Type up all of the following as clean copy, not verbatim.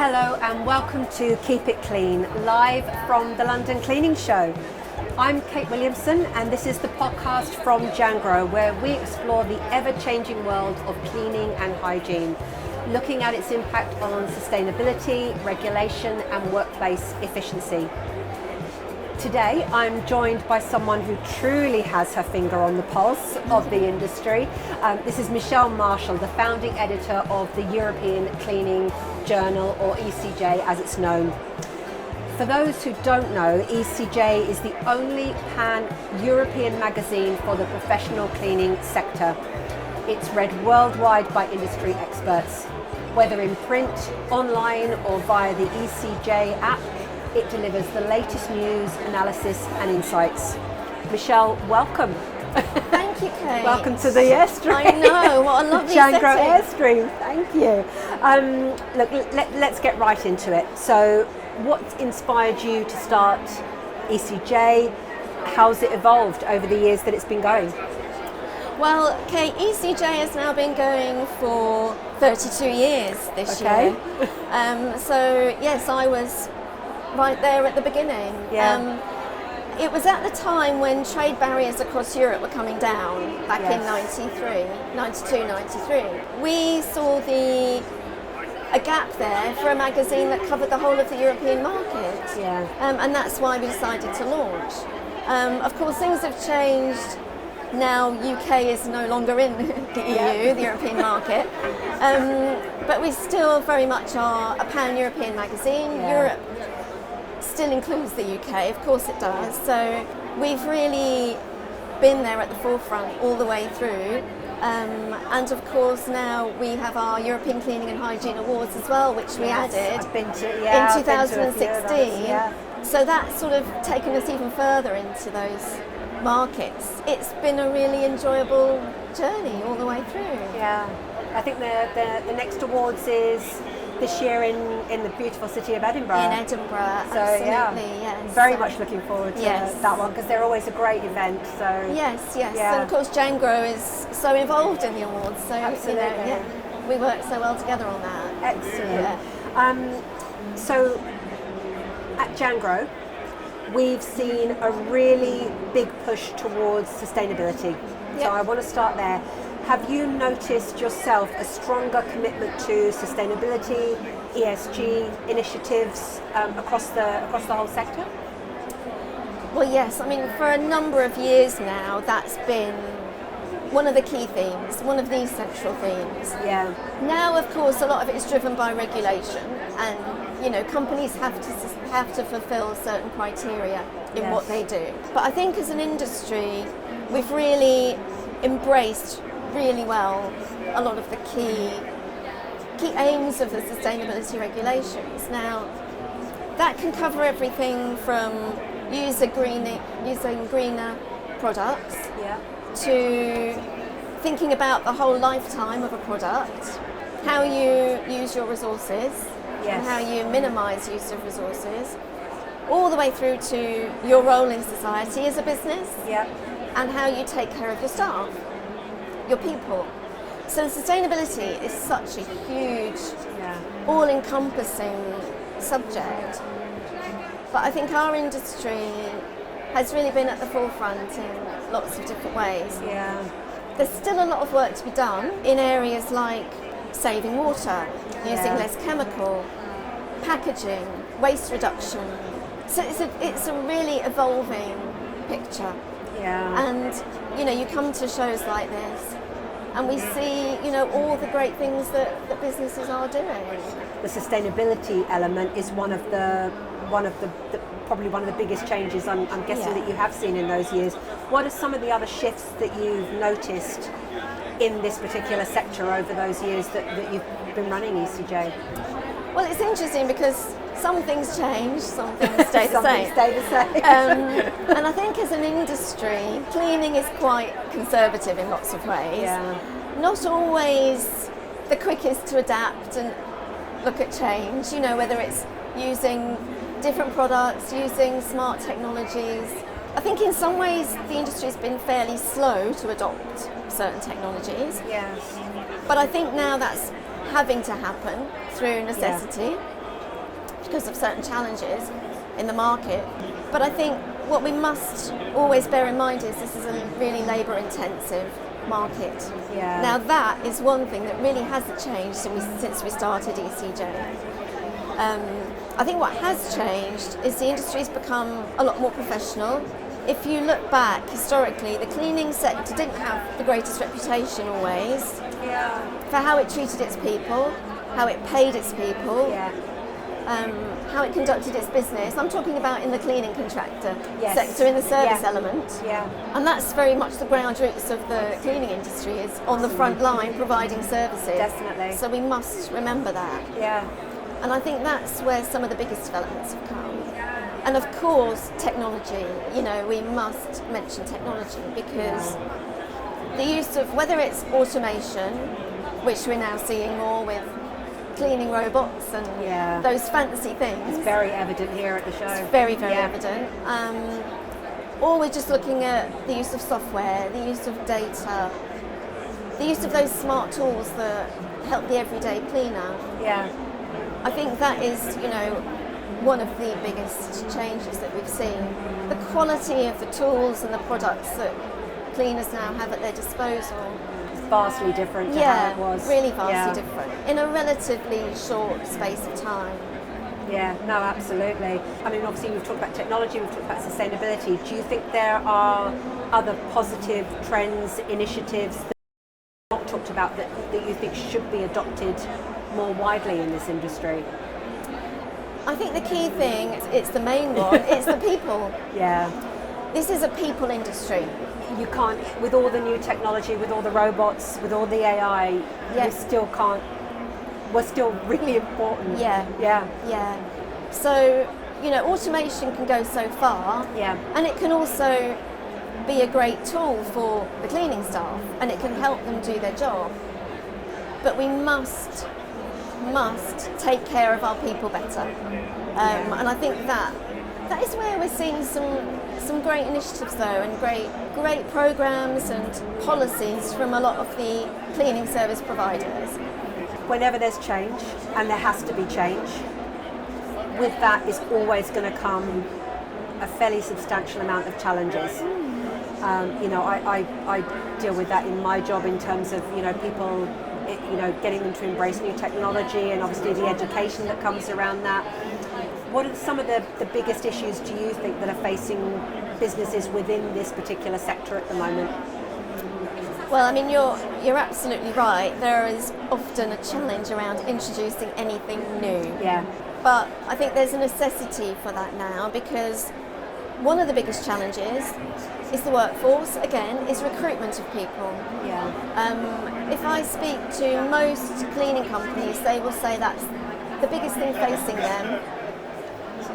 Hello and welcome to Keep It Clean, live from the London Cleaning Show. I'm Kate Williamson and this is the podcast from Jangro, where we explore the ever-changing world of cleaning and hygiene, looking at its impact on sustainability, regulation and workplace efficiency. Today I'm joined by someone who truly has her finger on the pulse of the industry. This is Michelle Marshall, the founding editor of the European Cleaning Journal, or ECJ as it's known. For those who don't know, ECJ is the only pan-European magazine for the professional cleaning sector. It's read worldwide by industry experts. Whether in print, online or via the ECJ app, it delivers the latest news, analysis and insights. Michelle, welcome. Thank you, Kate. Welcome to the Airstream. I know, what a lovely Jangro setting. Airstream, thank you. Let's get right into it. So what inspired you to start ECJ? How's it evolved over the years that it's been going? Well, Kate, ECJ has now been going for 32 years this year. So yes, I was right there at the beginning. Yeah. It was at the time when trade barriers across Europe were coming down back in 92, 93. We saw a gap there for a magazine that covered the whole of the European market. Yeah. And that's why we decided to launch. Of course, things have changed. Now UK is no longer in the EU, the European market, but we still very much are a pan-European magazine. Yeah. Europe still includes the UK, of course it does. So we've really been there at the forefront all the way through. And of course now we have our European Cleaning and Hygiene Awards as well, which we added in 2016. So that's sort of taken us even further into those markets. It's been a really enjoyable journey all the way through. Yeah, I think the next awards is this year in the beautiful city of Edinburgh. In Edinburgh, so, absolutely, yes. Very much looking forward to that one, because they're always a great event. So yes. Yeah. And of course Jangro is so involved in the awards, so absolutely. We work so well together on that. Excellent. So at Jangro, we've seen a really big push towards sustainability. So I want to start there. Have you noticed yourself a stronger commitment to sustainability, ESG initiatives across the whole sector? Well, yes. I mean, for a number of years now, that's been one of the key themes, one of the central themes. Yeah. Now, of course, a lot of it is driven by regulation, and companies have to fulfil certain criteria in what they do. But I think as an industry, we've really embraced really well a lot of the key aims of the sustainability regulations. Now, that can cover everything from using greener products to thinking about the whole lifetime of a product, how you use your resources, and how you minimise use of resources, all the way through to your role in society as a business, and how you take care of your staff, your people. So sustainability is such a huge, all-encompassing subject. But I think our industry has really been at the forefront in lots of different ways. Yeah. There's still a lot of work to be done in areas like saving water, using less chemical, packaging, waste reduction. So it's a really evolving picture. Yeah. And you come to shows like this and we see all the great things that businesses are doing. The sustainability element is one of the probably one of the biggest changes I'm guessing that you have seen in those years. What are some of the other shifts that you've noticed in this particular sector over those years that you've been running ECJ? Well, it's interesting because some things change, some things stay the same. And I think as an industry, cleaning is quite conservative in lots of ways. Yeah. Not always the quickest to adapt and look at change, whether it's using different products, using smart technologies. I think in some ways the industry has been fairly slow to adopt certain technologies. Yes. But I think now that's having to happen through necessity. because of certain challenges in the market. But I think what we must always bear in mind is this is a really labour intensive market. Yeah. Now that is one thing that really hasn't changed since we started ECJ. I think what has changed is the industry's become a lot more professional. If you look back historically, the cleaning sector didn't have the greatest reputation always for how it treated its people, how it paid its people, how it conducted its business. I'm talking about in the cleaning contractor sector, in the service element. Yeah. And that's very much the ground roots of the cleaning industry, is on the front line providing services. Definitely. So we must remember that. Yeah. And I think that's where some of the biggest developments have come. And of course, technology. You know, we must mention technology because the use of, whether it's automation, which we're now seeing more with cleaning robots and those fancy things. It's very evident here at the show. It's very, very evident. Or we're just looking at the use of software, the use of data, the use of those smart tools that help the everyday cleaner. Yeah. I think that is, you know, one of the biggest changes that we've seen. The quality of the tools and the products that cleaners now have at their disposal. It's vastly different to how it was. Really vastly different in a relatively short space of time. Yeah, no, absolutely. I mean, obviously we've talked about technology, we've talked about sustainability. Do you think there are other positive trends, initiatives that you've not talked about that you think should be adopted more widely in this industry? I think the key thing, it's the main one, it's the people. Yeah. This is a people industry. You can't, with all the new technology, with all the robots, with all the AI, you still can't, we're still really important. Yeah. So, you know, automation can go so far. Yeah. And it can also be a great tool for the cleaning staff, and it can help them do their job. But we must take care of our people better. And I think that is where we're seeing some great initiatives though, and great programs and policies from a lot of the cleaning service providers. Whenever there's change, and there has to be change, with that is always going to come a fairly substantial amount of challenges. You know, I deal with that in my job in terms of, you know, people, you know, getting them to embrace new technology and obviously the education that comes around that. What are some of the biggest issues do you think that are facing businesses within this particular sector at the moment? Well, I mean, you're absolutely right. There is often a challenge around introducing anything new. Yeah. But I think there's a necessity for that now, because one of the biggest challenges is the workforce, again, is recruitment of people. Yeah. If I speak to most cleaning companies, they will say that's the biggest thing facing them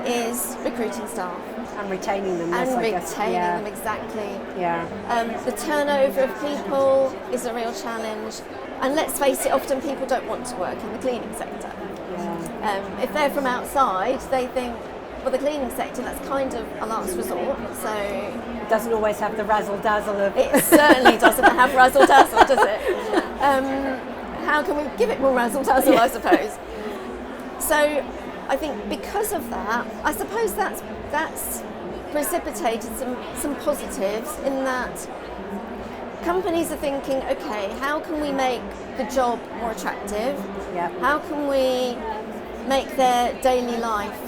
is recruiting staff. And retaining them. And yes, retaining them, exactly. Yeah. The turnover of people is a real challenge. And let's face it, often people don't want to work in the cleaning sector. Yeah. If they're from outside, they think, well, the cleaning sector, that's kind of a last resort. So It doesn't always have the razzle-dazzle of... It certainly doesn't have razzle-dazzle, does it? How can we give it more razzle-dazzle, I suppose? So I think because of that, I suppose that's precipitated some positives in that companies are thinking, okay, how can we make the job more attractive? Yeah. How can we make their daily life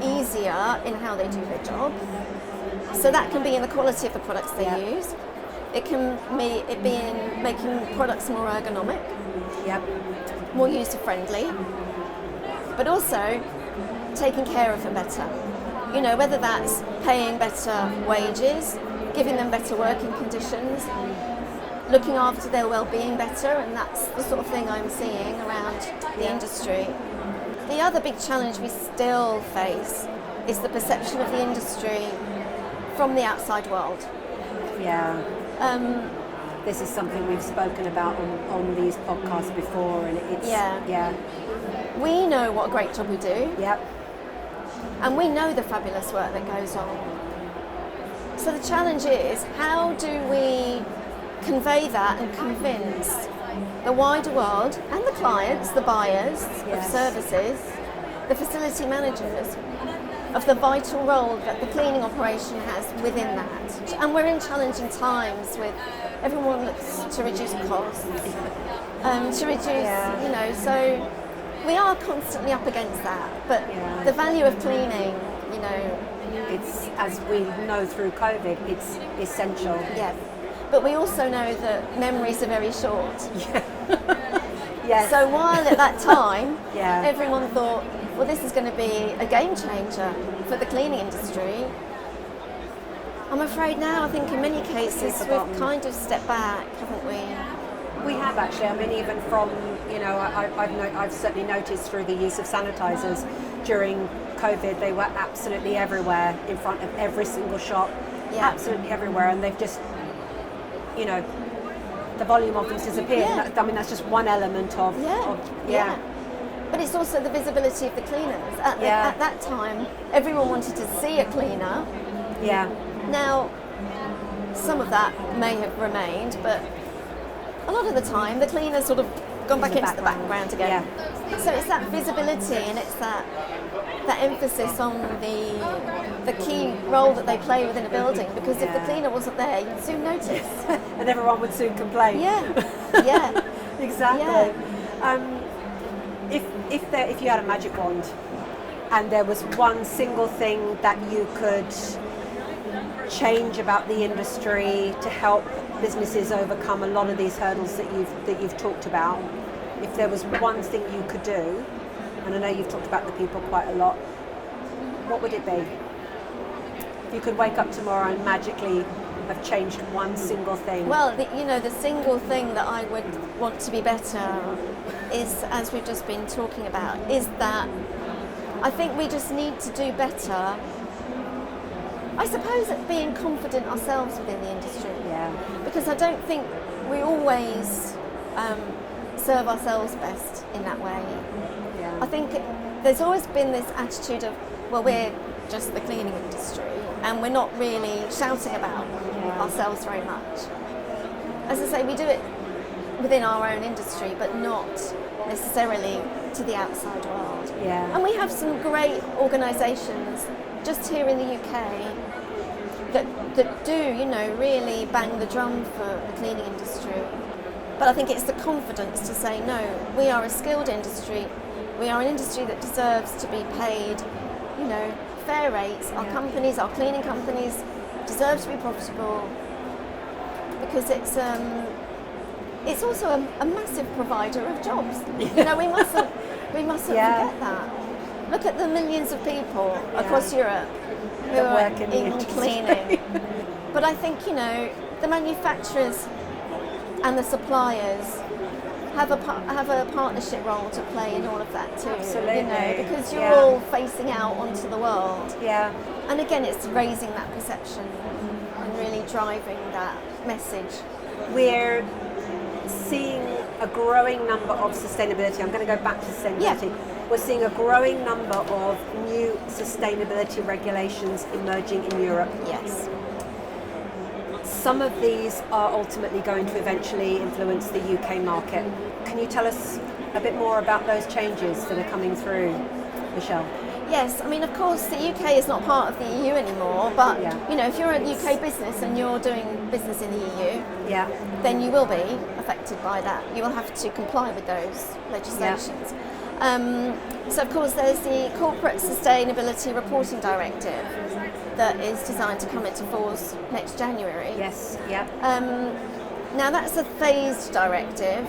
easier in how they do their job? So that can be in the quality of the products they use. It can be in making products more ergonomic, more user-friendly, but also taking care of them better. You know, whether that's paying better wages, giving them better working conditions, looking after their well-being better, and that's the sort of thing I'm seeing around the industry. The other big challenge we still face is the perception of the industry from the outside world. Yeah. This is something we've spoken about on these podcasts before, and it's we know what a great job we do. Yep. And we know the fabulous work that goes on. So the challenge is, how do we convey that and convince the wider world and the clients, the buyers of services, the facility managers of the vital role that the cleaning operation has within that. And we're in challenging times with everyone looks to reduce costs, to reduce, so we are constantly up against that. But the value of cleaning, it's, as we know through COVID, it's essential. Yeah. But we also know that memories are very short. Yes. So while at that time, everyone thought, well, this is going to be a game changer for the cleaning industry, I'm afraid now, I think in many cases, we've kind of stepped back, haven't we? We have actually. I mean, even from, I've certainly noticed through the use of sanitizers during COVID, they were absolutely everywhere in front of every single shop, absolutely everywhere, and they've just, the volume of them disappeared. Yeah. I mean, that's just one element of. But it's also the visibility of the cleaners. At that time, everyone wanted to see a cleaner. Yeah. Now, some of that may have remained, but a lot of the time, the cleaner's sort of gone back into the background again. Yeah. So it's that visibility, and it's that emphasis on the key role that they play within a building, because if the cleaner wasn't there, you'd soon notice. And everyone would soon complain. Yeah. Exactly. If you had a magic wand and there was one single thing that you could change about the industry to help businesses overcome a lot of these hurdles that you've talked about, if there was one thing you could do, and I know you've talked about the people quite a lot, what would it be? If you could wake up tomorrow and magically have changed one single thing. Well, the single thing that I would want to be better is, as we've just been talking about, is that I think we just need to do better, I suppose, at being confident ourselves within the industry. Yeah. Because I don't think we always serve ourselves best in that way. Yeah. I think there's always been this attitude of, well, we're just the cleaning industry and we're not really shouting about ourselves very much. As I say, we do it within our own industry, but not necessarily to the outside world. Yeah. And we have some great organisations just here in the UK that do, really bang the drum for the cleaning industry. But I think it's the confidence to say, no, we are a skilled industry. We are an industry that deserves to be paid, fair rates. Our companies, our cleaning companies, deserve to be profitable, because it's also a massive provider of jobs. We mustn't forget that. Look at the millions of people across Europe who are in cleaning. But I think, the manufacturers and the suppliers have a partnership role to play in all of that too. Absolutely. Because you're all facing out onto the world. Yeah. And again, it's raising that perception and really driving that message. We're seeing a growing number of sustainability. I'm going to go back to sustainability. Yeah. We're seeing a growing number of new sustainability regulations emerging in Europe. Yes. Some of these are ultimately going to eventually influence the UK market. Can you tell us a bit more about those changes that are coming through, Michelle? Yes, I mean, of course, the UK is not part of the EU anymore, but if you're a UK business and you're doing business in the EU, then you will be affected by that. You will have to comply with those legislations. So, of course, there's the Corporate Sustainability Reporting Directive that is designed to come into force next January. Yes, yeah. Now, that's a phased directive,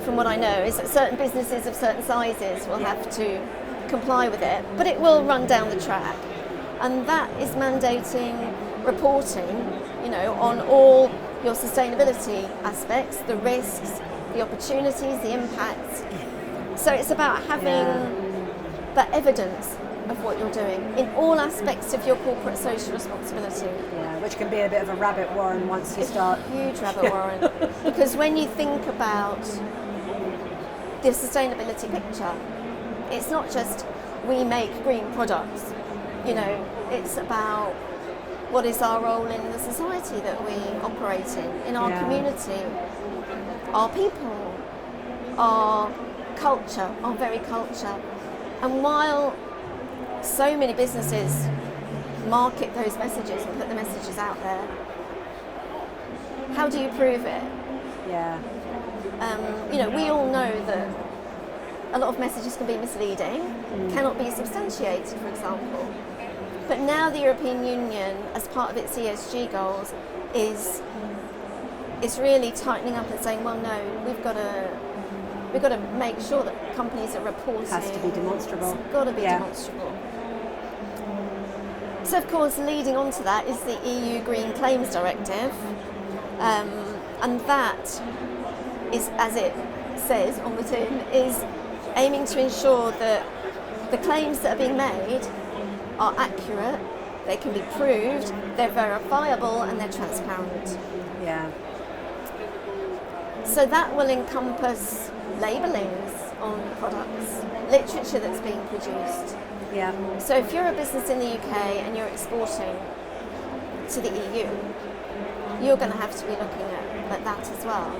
from what I know, is that certain businesses of certain sizes will have to comply with it, but it will run down the track. And that is mandating reporting, on all your sustainability aspects, the risks, the opportunities, the impacts. So it's about having that evidence of what you're doing in all aspects of your corporate social responsibility. Yeah, which can be a bit of a rabbit warren once you start. Huge rabbit warren. Because when you think about the sustainability picture, it's not just we make green products, it's about what is our role in the society that we operate in our community, our people, our culture, our very culture. And while so many businesses market those messages and put the messages out there, how do you prove it? Yeah. We all know that a lot of messages can be misleading, cannot be substantiated, for example. But now the European Union, as part of its ESG goals, is really tightening up and saying, well, no, we've got to make sure that companies are reporting. It has to be demonstrable. It's got to be demonstrable. So, of course, leading on to that is the EU Green Claims Directive, and that is, as it says on the tin, is aiming to ensure that the claims that are being made are accurate, they can be proved, they're verifiable, and they're transparent. Yeah. So that will encompass labellings on products, literature that's being produced. Yeah. So if you're a business in the UK and you're exporting to the EU, you're going to have to be looking at that as well.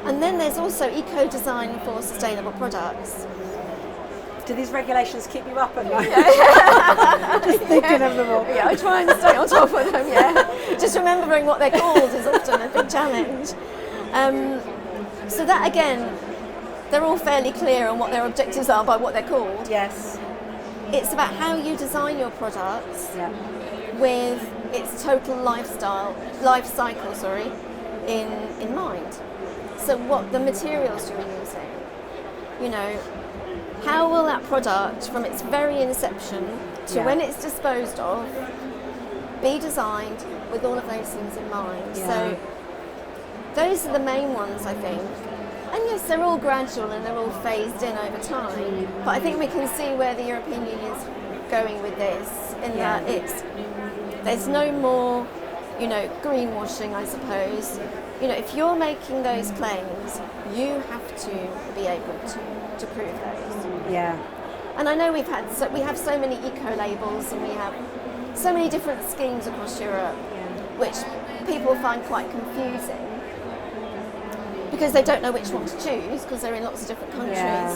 And then there's also eco-design for sustainable products. Do these regulations keep you up at night? Just thinking of them all. Yeah, I try and stay on top of them, yeah. Just remembering what they're called is often a big challenge. So that, again, they're all fairly clear on what their objectives are by what they're called. Yes. It's about how you design your products with its total life cycle, in mind. So what the materials you're using, how will that product, from its very inception to when it's disposed of, be designed with all of those things in mind? Yeah. So those are the main ones, I think. And yes, they're all gradual and they're all phased in over time. But I think we can see where the European Union's going with this, in that there's no more, greenwashing, I suppose. If you're making those claims, you have to be able to prove those. Yeah. And I know we have so many eco labels, and we have so many different schemes across Europe, which people find quite confusing because they don't know which one to choose because they're in lots of different countries. Yeah.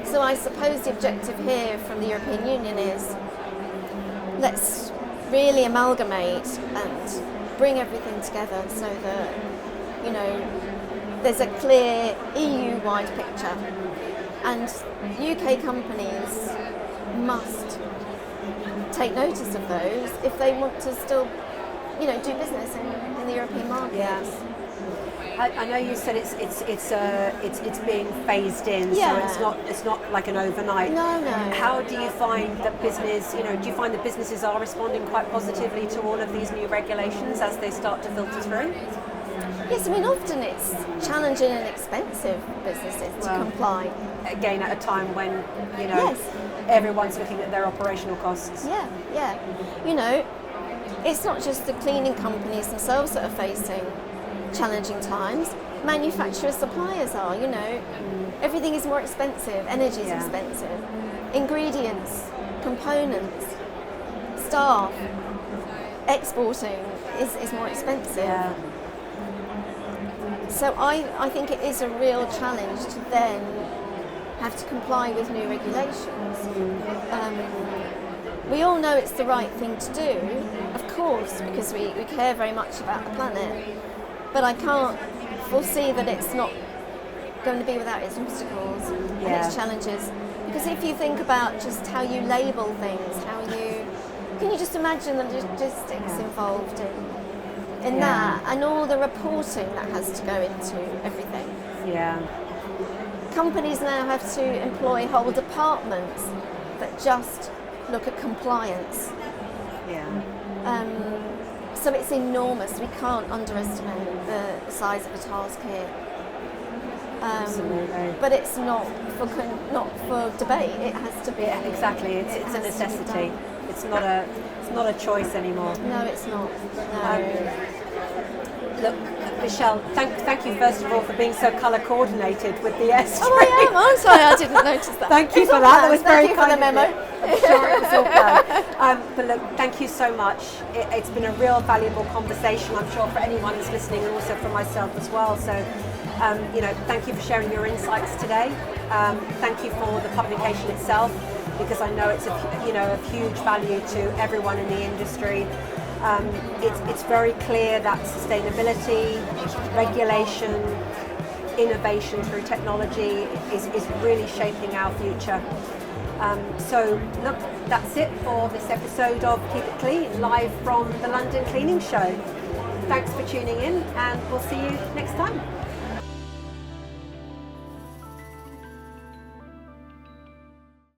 So I suppose the objective here from the European Union is, let's really amalgamate and bring everything together so that, there's a clear EU-wide picture. And UK companies must take notice of those if they want to still, do business in the European markets. Yeah. I know you said it's being phased in, so it's not like an overnight. No. How do you find that do you find that businesses are responding quite positively to all of these new regulations as they start to filter through? Yes, often it's challenging and expensive for businesses to comply. Again, at a time when, everyone's looking at their operational costs. Yeah. It's not just the cleaning companies themselves that are facing challenging times. Manufacturers, suppliers are, everything is more expensive, energy is expensive, ingredients, components, staff, exporting is more expensive. Yeah. So I think it is a real challenge to then have to comply with new regulations. We all know it's the right thing to do, of course, because we care very much about the planet. But I can't foresee that it's not going to be without its obstacles and its challenges. Because if you think about just how you label things, can you just imagine the logistics involved in that, and all the reporting that has to go into everything? Yeah. Companies now have to employ whole departments that just look at compliance. Yeah. So it's enormous. We can't underestimate the size of the task here. Absolutely. But it's not for debate. It has to be. Yeah, exactly. It's a necessity. It's not a choice anymore. No, it's not. No. Look, Michelle, thank you first of all for being so colour coordinated with the S. Oh, I am. I'm sorry, I didn't notice that. Thank you for that. That was very kind of you. Thank you for the memo. I'm sure it was all planned. But look, thank you so much. It's been a real valuable conversation, I'm sure, for anyone who's listening, and also for myself as well. So Thank you for sharing your insights today. Thank you for the publication itself, because I know it's of huge value to everyone in the industry. It's very clear that sustainability, regulation, innovation through technology is really shaping our future. So look, that's it for this episode of Keep It Clean, live from the London Cleaning Show. Thanks for tuning in, and we'll see you next time.